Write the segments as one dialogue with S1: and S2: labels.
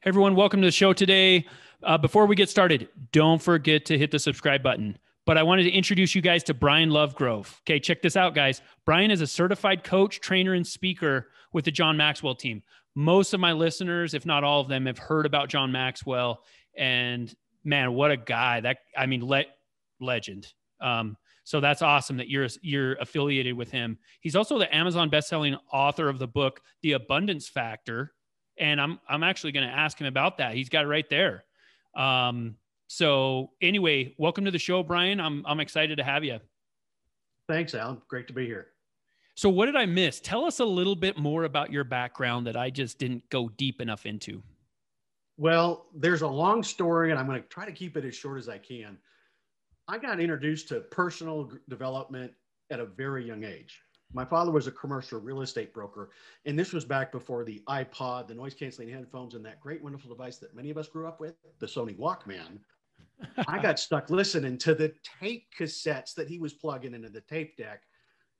S1: Everyone, welcome to the show today. Before we get started, don't forget to hit the subscribe button. But I wanted to introduce you guys to Brian Lovegrove. Okay, check this out, guys. Brian is a certified coach, trainer, and speaker with the John Maxwell team. Most of my listeners, if not all of them, have heard about John Maxwell. And man, what a guy! Legend. So that's awesome that you're affiliated with him. He's also the Amazon bestselling author of the book, The Abundance Factor. And I'm actually going to ask him about that. He's got it right there. So anyway, welcome to the show, Brian. I'm excited to have you.
S2: Thanks, Alan. Great to be here.
S1: So what did I miss? Tell us a little bit more about your background that I just didn't go deep enough into.
S2: Well, there's a long story, and I'm going to try to keep it as short as I can. I got introduced to personal development at a very young age. My father was a commercial real estate broker, and this was back before the iPod, the noise-canceling headphones, and that great, wonderful device that many of us grew up with, the Sony Walkman. I got stuck listening to the tape cassettes that he was plugging into the tape deck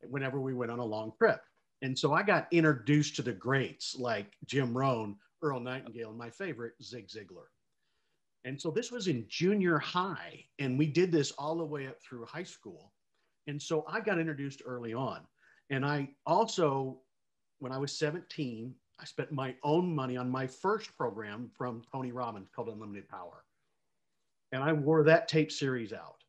S2: whenever we went on a long trip. And so I got introduced to the greats like Jim Rohn, Earl Nightingale, and my favorite, Zig Ziglar. And so this was in junior high, and we did this all the way up through high school. And so I got introduced early on. And I also, when I was 17, I spent my own money on my first program from Tony Robbins called Unlimited Power. And I wore that tape series out.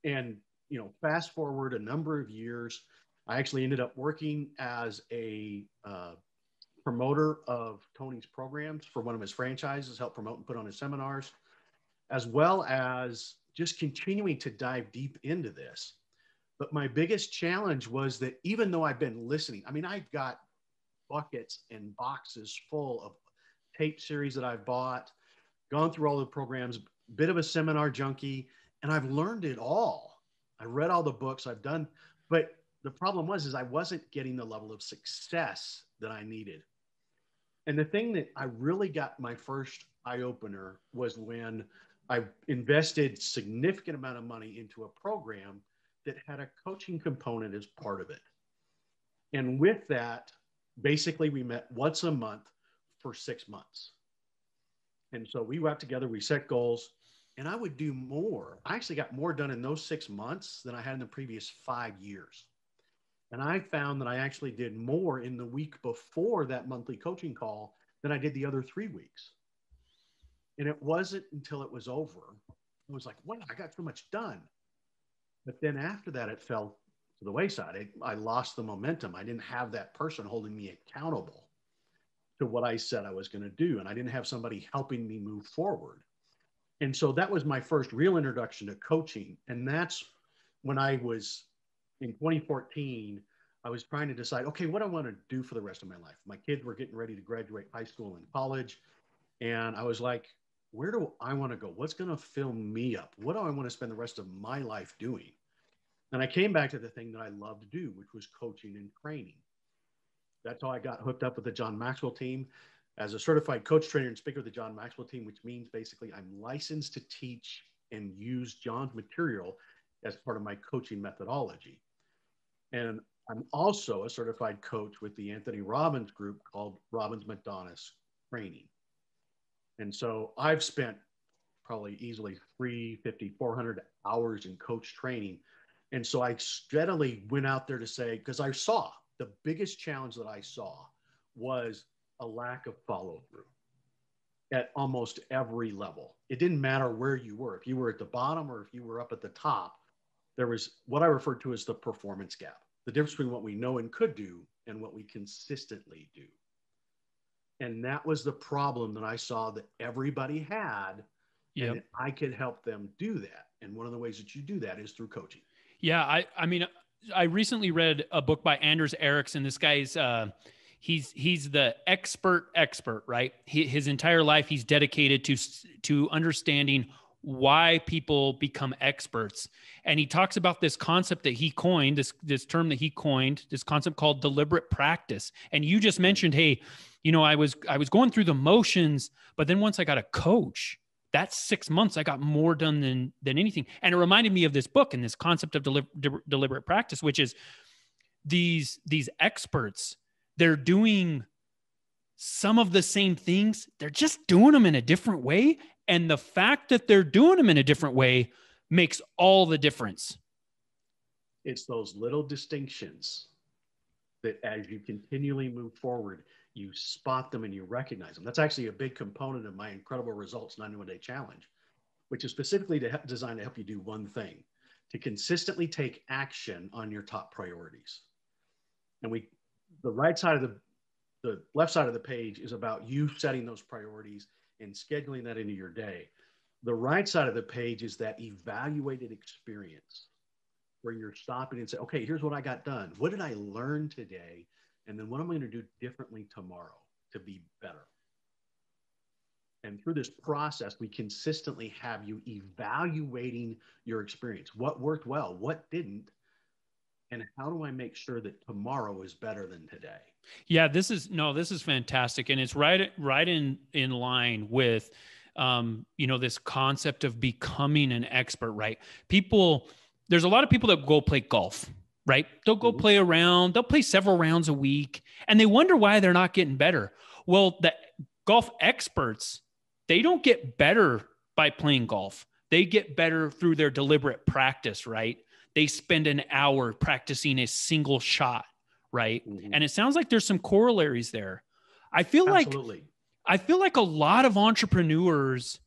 S2: And, you know, fast forward a number of years, I actually ended up working as a promoter of Tony's programs for one of his franchises, helped promote and put on his seminars, as well as just continuing to dive deep into this. But my biggest challenge was that even though I've been listening, I mean, I've got buckets and boxes full of tape series that I've bought, gone through all the programs, bit of a seminar junkie, and I've learned it all. I read all the books I've done, but the problem was I wasn't getting the level of success that I needed. And the thing that I really got my first eye-opener was when I invested significant amount of money into a program that had a coaching component as part of it. And with that, basically we met once a month for 6 months. And so we got together, we set goals, and I would do more. I actually got more done in those 6 months than I had in the previous 5 years. And I found that I actually did more in the week before that monthly coaching call than I did the other 3 weeks. And it wasn't until it was over, I was like, wow, I got so much done. But then after that, it fell to the wayside. I lost the momentum. I didn't have that person holding me accountable to what I said I was going to do. And I didn't have somebody helping me move forward. And so that was my first real introduction to coaching. And that's when I was in 2014, I was trying to decide, okay, what do I want to do for the rest of my life? My kids were getting ready to graduate high school and college. And I was like, where do I want to go? What's going to fill me up? What do I want to spend the rest of my life doing? And I came back to the thing that I love to do, which was coaching and training. That's how I got hooked up with the John Maxwell team as a certified coach, trainer, and speaker of the John Maxwell team, which means basically I'm licensed to teach and use John's material as part of my coaching methodology. And I'm also a certified coach with the Anthony Robbins group called Robbins McDonough's Training. And so I've spent probably easily 350, 400 hours in coach training. And so I steadily went out there to say, because I saw the biggest challenge that I saw was a lack of follow through at almost every level. It didn't matter where you were. If you were at the bottom or if you were up at the top, there was what I referred to as the performance gap, the difference between what we know and could do and what we consistently do. And that was the problem that I saw that everybody had. Yep. And I could help them do that. And one of the ways that you do that is through coaching.
S1: Yeah. I mean, I recently read a book by Anders Ericsson. This guy's, he's the expert, right? His entire life, he's dedicated to understanding why people become experts. And he talks about this concept that he coined, this term that he coined, this concept called deliberate practice. And you just mentioned, hey, you know, I was going through the motions, but then once I got a coach, that's 6 months, I got more done than anything. And it reminded me of this book and this concept of deliberate practice, which is these experts, they're doing some of the same things. They're just doing them in a different way. And the fact that they're doing them in a different way makes all the difference.
S2: It's those little distinctions that as you continually move forward, you spot them and you recognize them. That's actually a big component of my Incredible Results 91-Day Challenge, which is specifically designed to help you do one thing, to consistently take action on your top priorities. And the left side of the page is about you setting those priorities and scheduling that into your day. The right side of the page is that evaluated experience where you're stopping and say, okay, here's what I got done. What did I learn today? And then what am I going to do differently tomorrow to be better? And through this process, we consistently have you evaluating your experience. What worked well? What didn't? And how do I make sure that tomorrow is better than today?
S1: Yeah, this is fantastic. And it's right in line with, this concept of becoming an expert, right? There's a lot of people that go play golf, right? They'll go play around, they'll play several rounds a week, and they wonder why they're not getting better. Well, the golf experts, they don't get better by playing golf. They get better through their deliberate practice, right? They spend an hour practicing a single shot, right? Mm-hmm. And it sounds like there's some corollaries there. I feel like a lot of entrepreneurs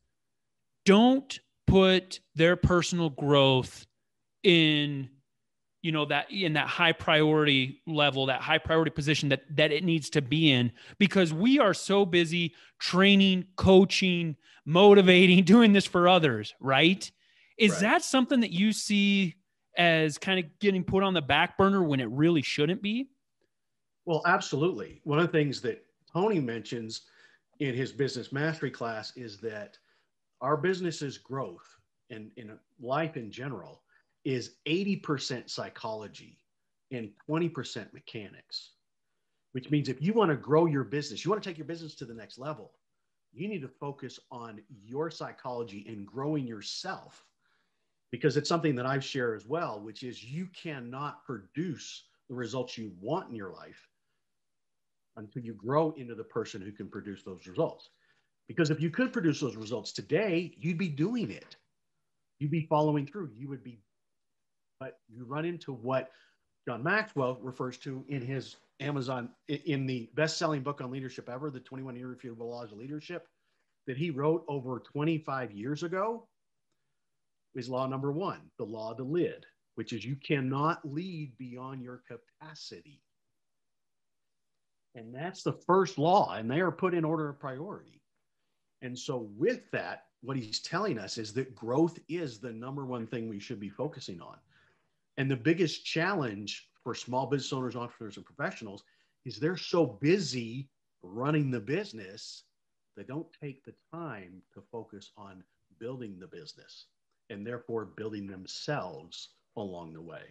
S1: don't put their personal growth in that high priority level, that high priority position that it needs to be in, because we are so busy training, coaching, motivating, doing this for others, right? Is that something that you see as kind of getting put on the back burner when it really shouldn't be?
S2: Well, absolutely. One of the things that Tony mentions in his business mastery class is that our business's growth and in life in general is 80% psychology and 20% mechanics, which means if you want to grow your business, you want to take your business to the next level, you need to focus on your psychology and growing yourself, because it's something that I've shared as well, which is you cannot produce the results you want in your life until you grow into the person who can produce those results. Because if you could produce those results today, you'd be doing it. You'd be following through. But you run into what John Maxwell refers to in his Amazon, in the best-selling book on leadership ever, The 21 Irrefutable Laws of Leadership, that he wrote over 25 years ago, is law number 1, the law of the lid, which is you cannot lead beyond your capacity. And that's the first law, and they are put in order of priority. And so with that, what he's telling us is that growth is the number one thing we should be focusing on. And the biggest challenge for small business owners, entrepreneurs, and professionals is they're so busy running the business, they don't take the time to focus on building the business and therefore building themselves along the way.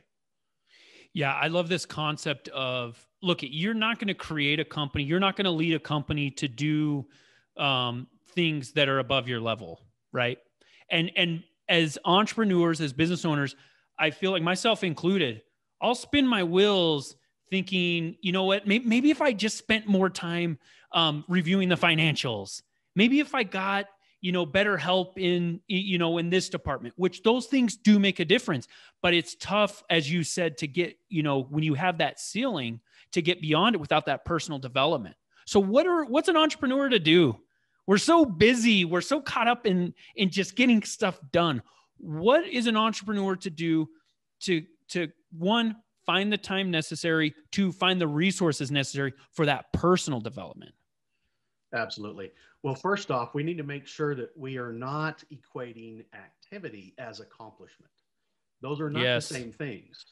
S1: Yeah, I love this concept of, look, you're not going to create a company. You're not going to lead a company to do things that are above your level, right? And as entrepreneurs, as business owners, I feel like, myself included, I'll spin my wheels thinking, you know what, maybe if I just spent more time reviewing the financials, maybe if I got, better help in this department, which those things do make a difference. But it's tough, as you said, to get, when you have that ceiling, to get beyond it without that personal development. So what's an entrepreneur to do? We're so busy. We're so caught up in just getting stuff done. What is an entrepreneur to do to one, find the time necessary, to find the resources necessary for that personal development?
S2: Absolutely. Well, first off, we need to make sure that we are not equating activity as accomplishment. Those are not the same things.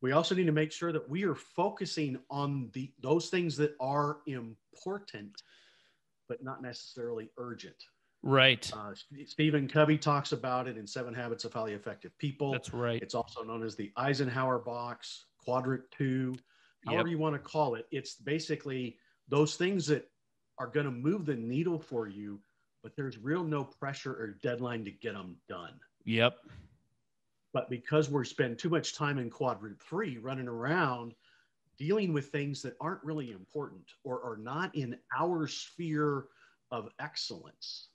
S2: We also need to make sure that we are focusing on those things that are important, but not necessarily urgent.
S1: Right.
S2: Stephen Covey talks about it in 7 Habits of Highly Effective People.
S1: That's right.
S2: It's also known as the Eisenhower box, quadrant 2, however you want to call it. It's basically those things that are going to move the needle for you, but there's no pressure or deadline to get them done.
S1: Yep.
S2: But because we're spending too much time in quadrant 3 running around dealing with things that aren't really important or are not in our sphere of excellence.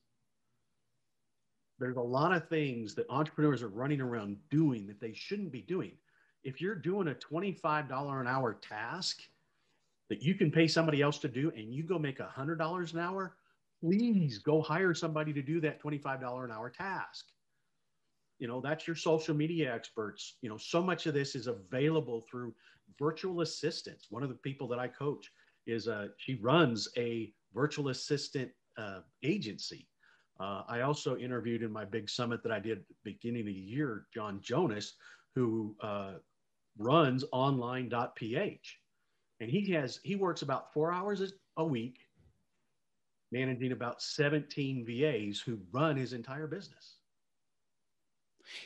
S2: There's a lot of things that entrepreneurs are running around doing that they shouldn't be doing. If you're doing a $25 an hour task that you can pay somebody else to do and you go make $100 an hour, please go hire somebody to do that $25 an hour task. You know, that's your social media experts. You know, so much of this is available through virtual assistants. One of the people that I coach is she runs a virtual assistant agency. I also interviewed in my big summit that I did at the beginning of the year, John Jonas, who runs online.ph. And he works about 4 hours a week, managing about 17 VAs who run his entire business.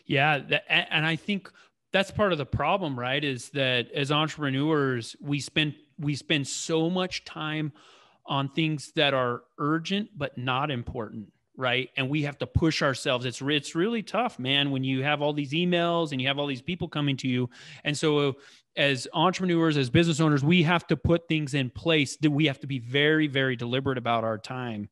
S1: Yeah. And I think that's part of the problem, right? Is that as entrepreneurs, we spend so much time on things that are urgent, but not important. Right. And we have to push ourselves. It's really tough, man, when you have all these emails and you have all these people coming to you. And so as entrepreneurs, as business owners, we have to put things in place that we have to be very, very deliberate about our time.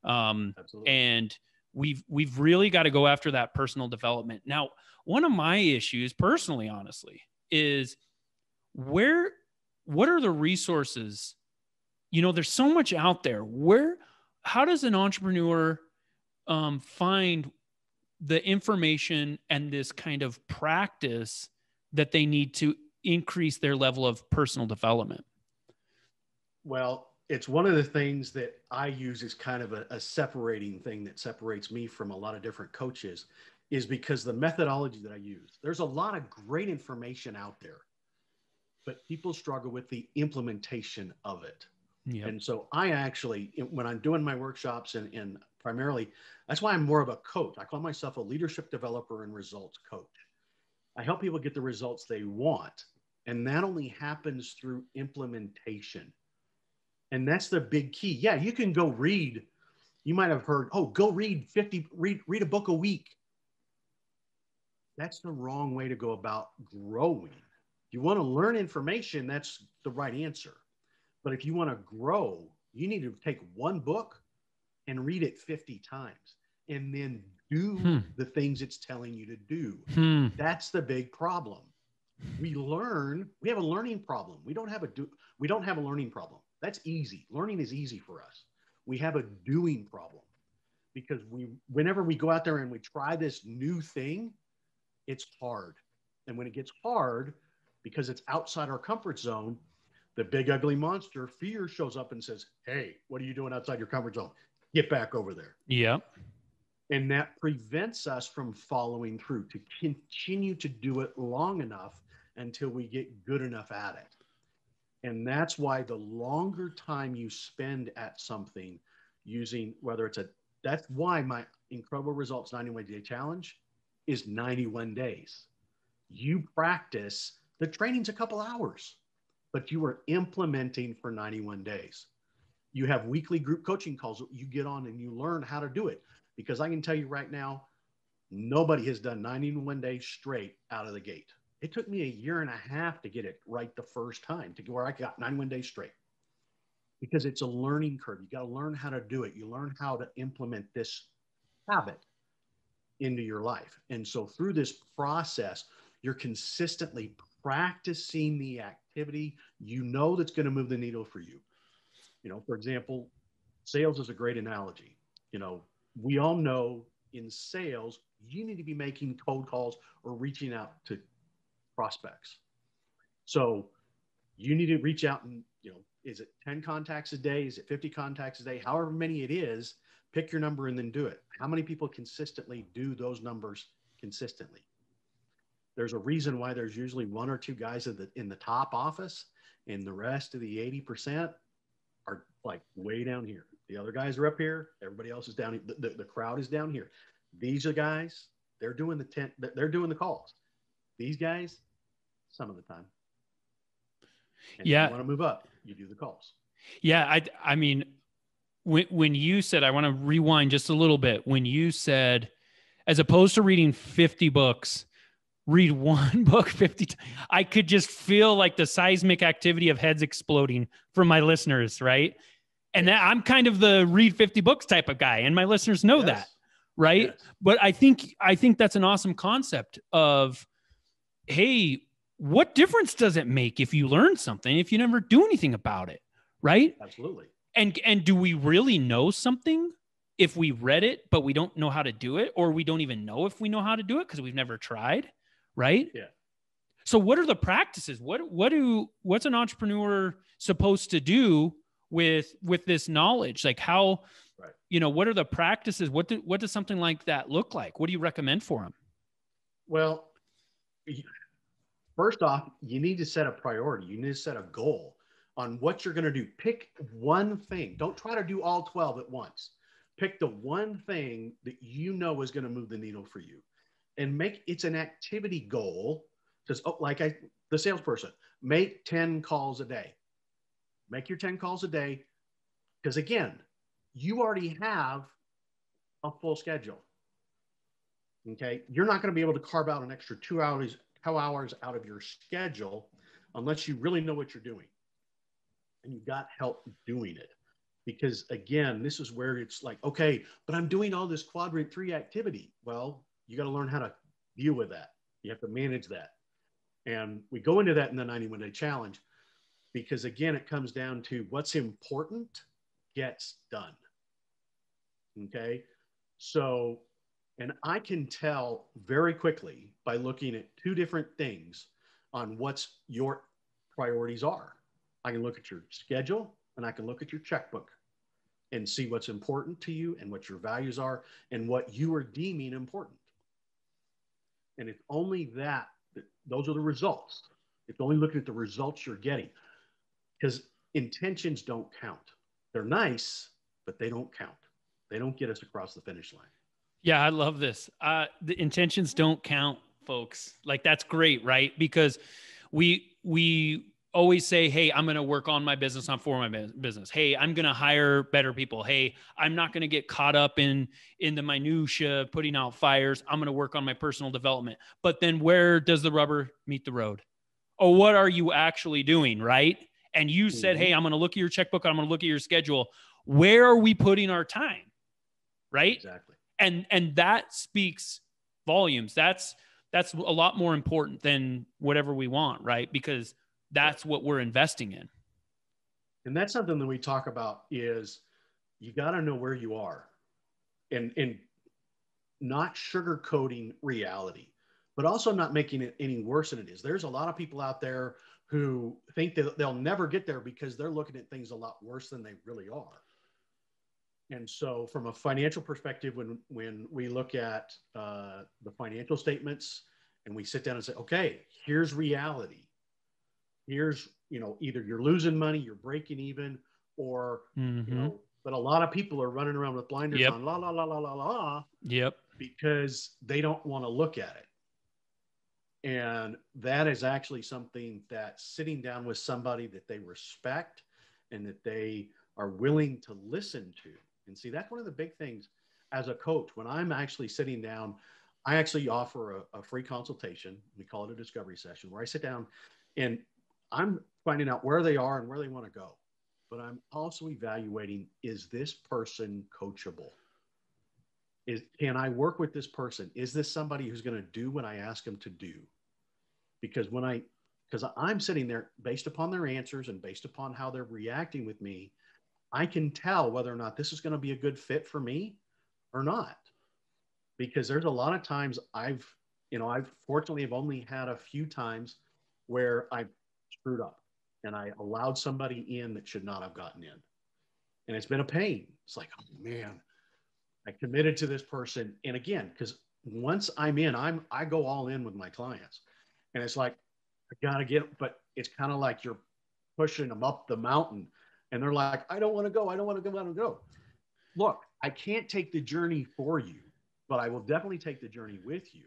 S1: And we've really got to go after that personal development. Now, one of my issues personally, honestly, is what are the resources? You know, there's so much out there. How does an entrepreneur find the information and this kind of practice that they need to increase their level of personal development?
S2: Well, it's one of the things that I use as kind of a separating thing that separates me from a lot of different coaches, is because the methodology that I use. There's a lot of great information out there, but people struggle with the implementation of it. Yep. And so I actually, when I'm doing my workshops and primarily, that's why I'm more of a coach. I call myself a leadership developer and results coach. I help people get the results they want. And that only happens through implementation. And that's the big key. Yeah, you can go read. You might have heard, go read read a book a week. That's the wrong way to go about growing. If you want to learn information, that's the right answer. But if you want to grow, you need to take one book and read it 50 times and then do the things it's telling you to do. That's the big problem. We have a learning problem. We don't have a learning problem. That's easy. Learning is easy for us. We have a doing problem because whenever we go out there and we try this new thing, it's hard. And when it gets hard, because it's outside our comfort zone, the big ugly monster, fear, shows up and says, hey, what are you doing outside your comfort zone? Get back over there.
S1: Yeah.
S2: And that prevents us from following through, to continue to do it long enough until we get good enough at it. And that's why the longer time you spend at something using, that's why my Incredible Results 91-Day Challenge is 91 days. You practice, the training's a couple hours, but you are implementing for 91 days. You have weekly group coaching calls that you get on and you learn how to do it. Because I can tell you right now, nobody has done 91 days straight out of the gate. It took me 1.5 years to get it right the first time, to where I got 91 days straight. Because it's a learning curve. You got to learn how to do it. You learn how to implement this habit into your life. And so through this process, you're consistently practicing the activity that's going to move the needle for you. For example, sales is a great analogy. We all know in sales, you need to be making cold calls or reaching out to prospects. So you need to reach out and, is it 10 contacts a day? Is it 50 contacts a day? However many it is, pick your number and then do it. How many people consistently do those numbers consistently? There's a reason why there's usually 1 or 2 guys in the top office, and the rest of the 80% are like way down here. The other guys are up here. Everybody else is down. The crowd is down here. These are guys, they're doing they're doing the calls. These guys, some of the time. And if you want to move up, you do the calls.
S1: Yeah. I mean, when you said, I want to rewind just a little bit. When you said, as opposed to reading 50 books, read one book 50 times. I could just feel like the seismic activity of heads exploding from my listeners, right? And that I'm kind of the read 50 books type of guy, and my listeners know that, right?
S2: Yes.
S1: But I think that's an awesome concept of, hey, what difference does it make if you learn something if you never do anything about it, right?
S2: Absolutely.
S1: And do we really know something if we read it but we don't know how to do it, or we don't even know if we know how to do it because we've never tried, right?
S2: Yeah.
S1: So what are the practices? What's an entrepreneur supposed to do with this knowledge? Like how,
S2: Right.
S1: you know, what are the practices? What does something like that look like? What do you recommend for them?
S2: Well, first off, you need to set a priority. You need to set a goal on what you're going to do. Pick one thing. Don't try to do all 12 at once. Pick the one thing that you know is going to move the needle for you, and make it's an activity goal. Just the salesperson, make 10 calls a day. Make your 10 calls a day, because again, you already have a full schedule. Okay, you're not going to be able to carve out an extra 2 hours out of your schedule unless you really know what you're doing, and you've got help doing it. Because again, this is where it's like, okay, but I'm doing all this quadrant 3 activity. Well, you got to learn how to deal with that. You have to manage that. And we go into that in the 91-day challenge, because again, it comes down to what's important gets done. Okay. So, and I can tell very quickly by looking at 2 different things on what's your priorities are. I can look at your schedule and I can look at your checkbook and see what's important to you and what your values are and what you are deeming important. And it's only that those are the results. It's only looking at the results you're getting, because intentions don't count. They're nice, but they don't count. They don't get us across the finish line.
S1: Yeah, I love this. The intentions don't count, folks. Like that's great, right? Because we always say, hey, I'm going to work on my business, for my business. Hey, I'm going to hire better people. Hey, I'm not going to get caught up in the minutia, putting out fires. I'm going to work on my personal development. But then where does the rubber meet the road? Oh, what are you actually doing, right? And you said, hey, I'm going to look at your checkbook. I'm going to look at your schedule. Where are we putting our time? Right?
S2: Exactly.
S1: And that speaks volumes. That's a lot more important than whatever we want, right? Because that's what we're investing in.
S2: And that's something that we talk about is you got to know where you are, and not sugarcoating reality, but also not making it any worse than it is. There's a lot of people out there who think that they'll never get there because they're looking at things a lot worse than they really are. And so from a financial perspective, when we look at the financial statements and we sit down and say, okay, here's reality. Here's, either you're losing money, you're breaking even, or, but a lot of people are running around with blinders on, la, la, la, la, la, la.
S1: Yep.
S2: Because they don't want to look at it. And that is actually something that sitting down with somebody that they respect and that they are willing to listen to. And see, that's one of the big things as a coach. When I'm actually sitting down, I actually offer a free consultation. We call it a discovery session, where I sit down and I'm finding out where they are and where they want to go. But I'm also evaluating, is this person coachable? Can I work with this person? Is this somebody who's going to do what I ask them to do? Because I'm sitting there based upon their answers and based upon how they're reacting with me, I can tell whether or not this is going to be a good fit for me or not. Because there's a lot of times I've fortunately have only had a few times where I've screwed up and I allowed somebody in that should not have gotten in. And it's been a pain. It's like, oh man, I committed to this person. And again, because once I'm in, I go all in with my clients. And it's like, I got to get, but it's kind of like you're pushing them up the mountain. And they're like, I don't want to go. I don't want to go. I don't go. Look, I can't take the journey for you, but I will definitely take the journey with you.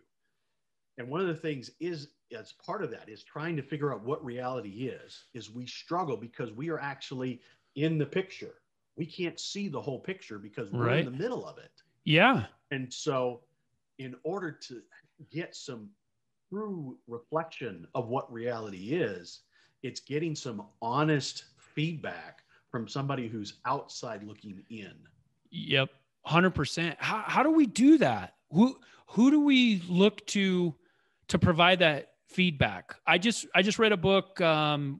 S2: And one of the things is, as part of that, is trying to figure out what reality is we struggle because we are actually in the picture. We can't see the whole picture because we're in the middle of it.
S1: Yeah.
S2: And so in order to get some true reflection of what reality is. It's getting some honest feedback from somebody who's outside looking in.
S1: Yep. 100%. How do we do that? Who do we look to provide that feedback? I just read a book,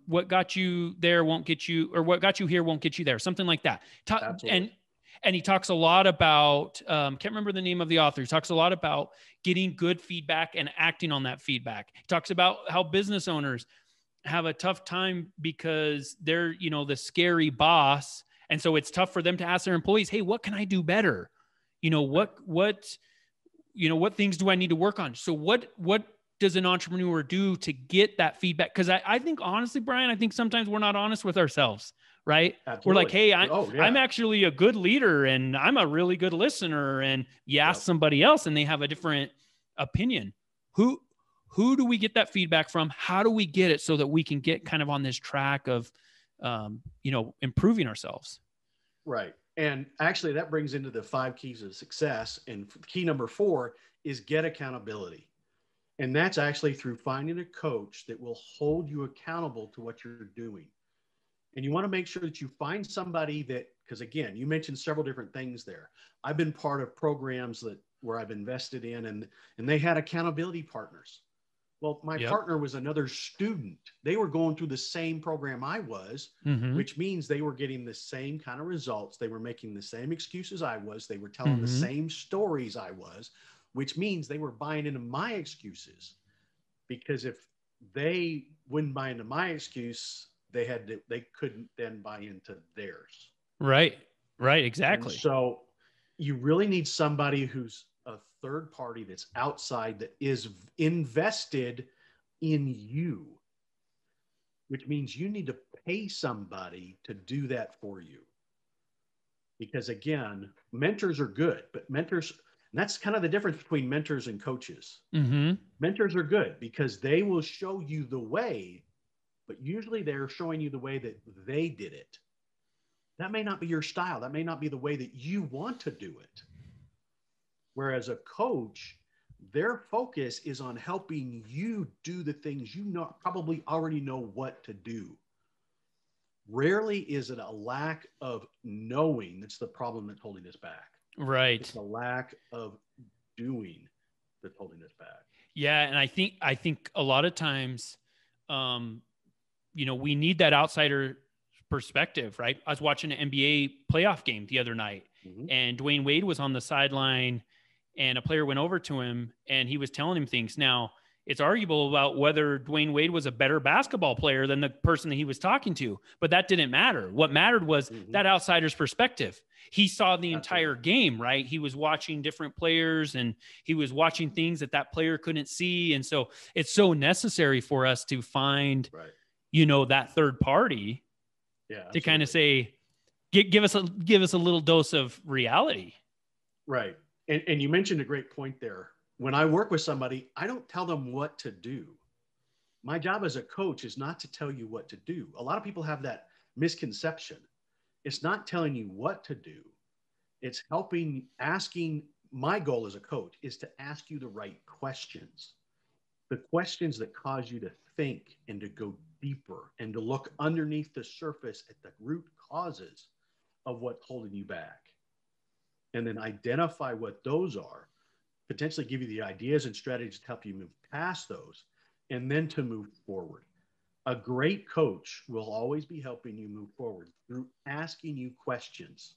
S1: what got you there won't get you, or what got you here won't get you there. Something like that. And he talks a lot about, can't remember the name of the author. He talks a lot about getting good feedback and acting on that feedback. He talks about how business owners have a tough time because they're, the scary boss. And so it's tough for them to ask their employees, hey, what can I do better? What things do I need to work on? So what does an entrepreneur do to get that feedback? Because I think, honestly, Brian, I think sometimes we're not honest with ourselves, right?
S2: Absolutely.
S1: We're like, hey, I'm actually a good leader and I'm a really good listener. And you ask somebody else and they have a different opinion. Who do we get that feedback from? How do we get it so that we can get kind of on this track of, improving ourselves?
S2: Right. And actually that brings into the 5 keys of success. And key number 4 is get accountability. And that's actually through finding a coach that will hold you accountable to what you're doing. And you want to make sure that you find somebody that, because again, you mentioned several different things there. I've been part of programs where I've invested in, and they had accountability partners. Well, my partner was another student. They were going through the same program I was, which means they were getting the same kind of results. They were making the same excuses I was. They were telling the same stories I was, which means they were buying into my excuses. Because if they wouldn't buy into my excuse, they couldn't then buy into theirs.
S1: Right. Exactly.
S2: And so you really need somebody who's a third party that's outside, that is invested in you, which means you need to pay somebody to do that for you. Because again, mentors are good, but mentors, and that's kind of the difference between mentors and coaches. Mentors are good because they will show you the way, but usually they're showing you the way that they did it. That may not be your style. That may not be the way that you want to do it. Whereas a coach, their focus is on helping you do the things probably already know what to do. Rarely is it a lack of knowing that's the problem that's holding us back.
S1: Right.
S2: It's a lack of doing that's holding us back.
S1: Yeah. And I think a lot of times, we need that outsider perspective, right? I was watching an NBA playoff game the other night, and Dwayne Wade was on the sideline, and a player went over to him and he was telling him things. Now, it's arguable about whether Dwayne Wade was a better basketball player than the person that he was talking to, but that didn't matter. What mattered was that outsider's perspective. He saw the entire game, right? He was watching different players and he was watching things that player couldn't see. And so it's so necessary for us to find, that third party to kind of say, give us a little dose of reality.
S2: Right. And you mentioned a great point there. When I work with somebody, I don't tell them what to do. My job as a coach is not to tell you what to do. A lot of people have that misconception. It's not telling you what to do. It's my goal as a coach is to ask you the right questions. The questions that cause you to think and to go deeper and to look underneath the surface at the root causes of what's holding you back. And then identify what those are, potentially give you the ideas and strategies to help you move past those, and then to move forward. A great coach will always be helping you move forward through asking you questions.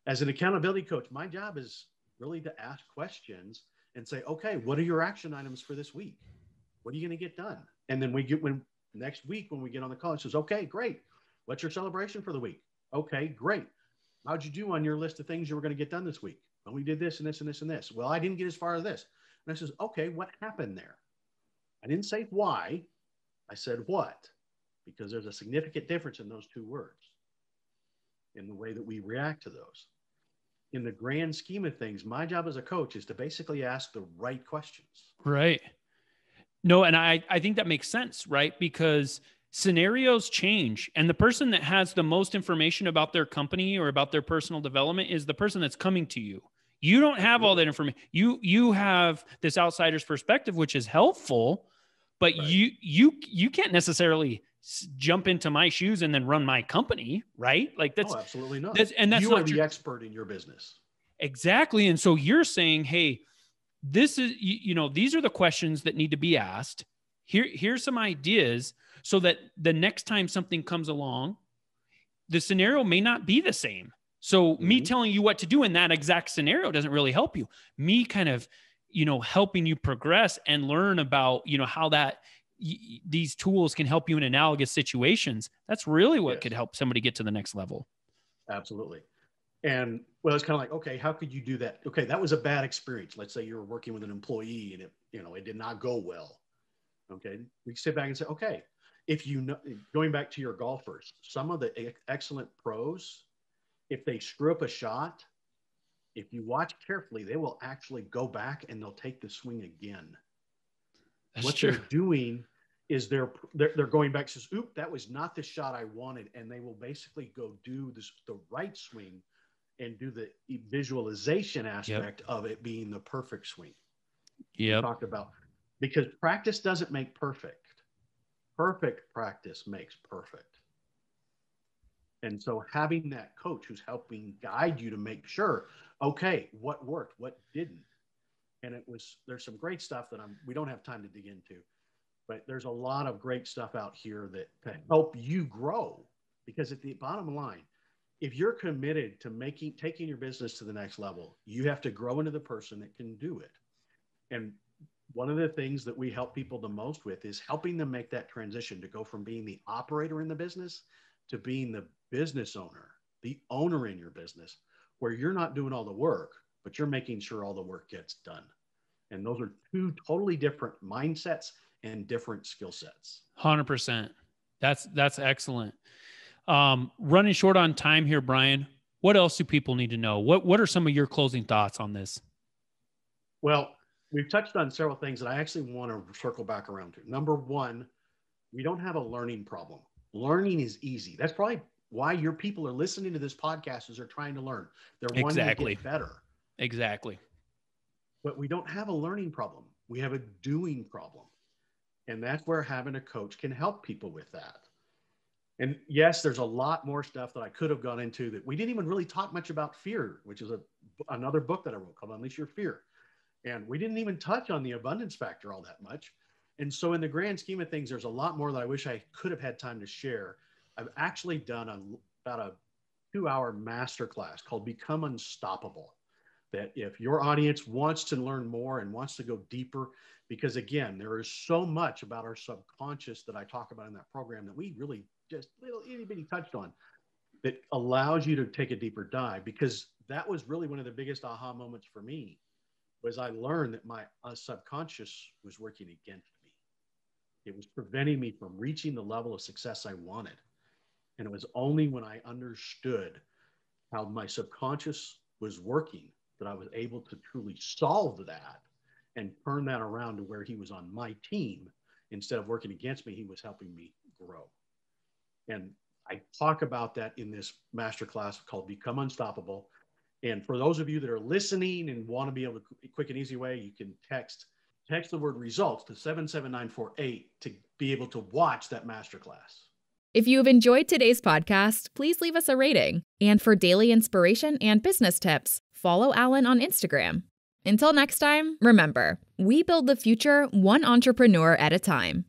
S2: As an accountability coach, my job is really to ask questions and say, okay, what are your action items for this week? What are you going to get done? And then next week when we get on the call, it says, okay, great. What's your celebration for the week? Okay, great. How'd you do on your list of things you were going to get done this week? Well, we did this and this and this and this. Well, I didn't get as far as this. And I says, okay, what happened there? I didn't say why. I said what? Because there's a significant difference in those 2 words in the way that we react to those. In the grand scheme of things, my job as a coach is to basically ask the right questions.
S1: Right. No, and I think that makes sense, right? Because scenarios change, and the person that has the most information about their company or about their personal development is the person that's coming to you. You don't have all that information. You have this outsider's perspective, which is helpful, but right. you can't necessarily jump into my shoes and then run my company, right? Like that's
S2: absolutely not.
S1: That's
S2: you are the expert in your business.
S1: Exactly. And so you're saying, hey, this is, these are the questions that need to be asked. Here's some ideas so that the next time something comes along, the scenario may not be the same. So me telling you what to do in that exact scenario doesn't really help you. Me kind of, helping you progress and learn about, how that these tools can help you in analogous situations. That's really what could help somebody get to the next level.
S2: Absolutely. And well, it's kind of like, okay, how could you do that? Okay, that was a bad experience. Let's say you were working with an employee and it did not go well. Okay, we sit back and say, okay, if going back to your golfers, some of the excellent pros, if they screw up a shot, if you watch carefully, they will actually go back and they'll take the swing again.
S1: That's
S2: what
S1: true.
S2: They're doing is they're going back and says, oop, that was not the shot I wanted. And they will basically go do the right swing and do the visualization aspect of it being the perfect swing.
S1: Yeah.
S2: Talked about, because practice doesn't make perfect. Perfect practice makes perfect. And so having that coach who's helping guide you to make sure, okay, what worked, what didn't. And there's some great stuff that we don't have time to dig into, but there's a lot of great stuff out here to help you grow. Because at the bottom line, if you're committed to taking your business to the next level, you have to grow into the person that can do it. And one of the things that we help people the most with is helping them make that transition to go from being the operator in the business to being the business owner, the owner in your business, where you're not doing all the work, but you're making sure all the work gets done. And those are two totally different mindsets and different skill sets.
S1: 100%. That's excellent. Running short on time here, Brian. What else do people need to know? What are some of your closing thoughts on this?
S2: Well, we've touched on several things that I actually want to circle back around to. Number one, we don't have a learning problem. Learning is easy. That's probably why your people are listening to this podcast, is they're trying to learn. They're wanting to get better.
S1: Exactly.
S2: But we don't have a learning problem. We have a doing problem. And that's where having a coach can help people with that. And yes, there's a lot more stuff that I could have gone into that we didn't even really talk much about fear, which is another book that I wrote called Unleash Your Fear. And we didn't even touch on the abundance factor all that much. And so in the grand scheme of things, there's a lot more that I wish I could have had time to share. I've actually done about a 2-hour masterclass called Become Unstoppable. That if your audience wants to learn more and wants to go deeper, because again, there is so much about our subconscious that I talk about in that program that we really just itty bitty touched on, that allows you to take a deeper dive, because that was really one of the biggest aha moments for me, was I learned that my subconscious was working against me. It was preventing me from reaching the level of success I wanted. And it was only when I understood how my subconscious was working that I was able to truly solve that and turn that around to where he was on my team. Instead of working against me, he was helping me grow. And I talk about that in this masterclass called Become Unstoppable. And for those of you that are listening and want to be able to, quick and easy way, you can text the word results to 77948 to be able to watch that masterclass.
S3: If you have enjoyed today's podcast, please leave us a rating. And for daily inspiration and business tips, follow Alan on Instagram. Until next time, remember, we build the future one entrepreneur at a time.